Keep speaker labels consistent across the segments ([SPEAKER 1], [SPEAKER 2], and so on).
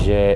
[SPEAKER 1] Je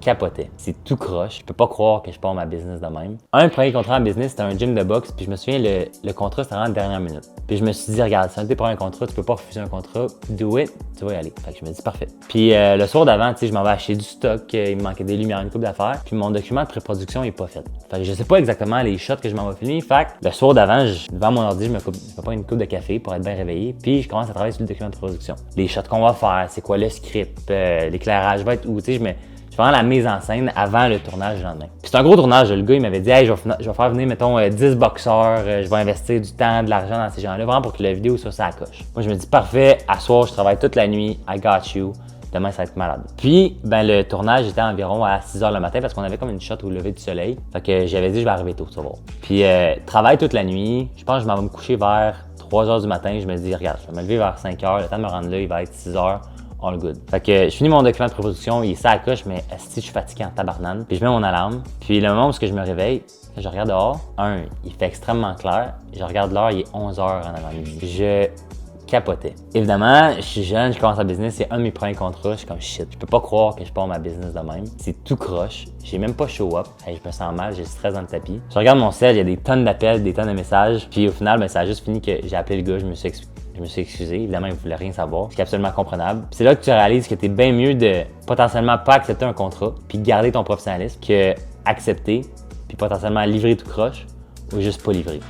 [SPEAKER 1] capotais. C'est tout croche. Je peux pas croire que je pars ma business de même. Un premier contrat en business, c'était un gym de boxe. Puis je me souviens, le contrat, c'était vraiment la dernière minute. Puis je me suis dit, regarde, si un de tes premiers contrats, tu peux pas refuser un contrat, do it, tu vas y aller. Fait que je me dis, parfait. Puis le soir d'avant, tu sais, je m'en vais acheter du stock. Il me manquait des lumières, une couple d'affaires. Puis mon document de pré-production est pas fait. Fait que je sais pas exactement les shots que je m'en vais filmer. Fait que le soir d'avant, devant mon ordi, je me prends une coupe de café pour être bien réveillé. Puis je commence à travailler sur le document de pré-production. Les shots qu'on va faire, c'est quoi le script, l'éclairage va être où, tu sais, je fais vraiment la mise en scène avant le tournage le lendemain. Puis c'est un gros tournage. Le gars, il m'avait dit, hey, je vais faire venir, mettons, 10 boxeurs, je vais investir du temps, de l'argent dans ces gens-là, vraiment pour que la vidéo soit ça coche. Moi, je me dis, parfait, à soir, je travaille toute la nuit, I got you. Demain, ça va être malade. Puis, le tournage était environ à 6 h le matin parce qu'on avait comme une shot au lever du soleil. Fait que j'avais dit, je vais arriver tôt, tu vas voir. Puis, travaille toute la nuit. Je pense que je m'en vais me coucher vers 3 h du matin. Je me dis, regarde, je vais me lever vers 5 h. Le temps de me rendre là, il va être 6 h. All good. Fait que je finis mon document de pré-production, il est ça à coche, mais esti, je suis fatigué en tabarnane. Puis je mets mon alarme. Puis le moment où je me réveille, je regarde dehors, il fait extrêmement clair. Je regarde l'heure, il est 11 h en avant-midi. Je capotais. Évidemment, je suis jeune, je commence en business, c'est un de mes premiers contrats. Je suis comme shit, je peux pas croire que je pars ma business de même. C'est tout croche. J'ai même pas show up. Hey, je me sens mal, j'ai le stress dans le tapis. Je regarde mon cell, il y a des tonnes d'appels, des tonnes de messages. Puis au final, ça a juste fini que j'ai appelé le gars, je me suis excusé. Évidemment, il ne voulait rien savoir. C'est absolument comprenable. C'est là que tu réalises que tu es bien mieux de potentiellement pas accepter un contrat puis garder ton professionnalisme que accepter puis potentiellement livrer tout croche ou juste pas livrer.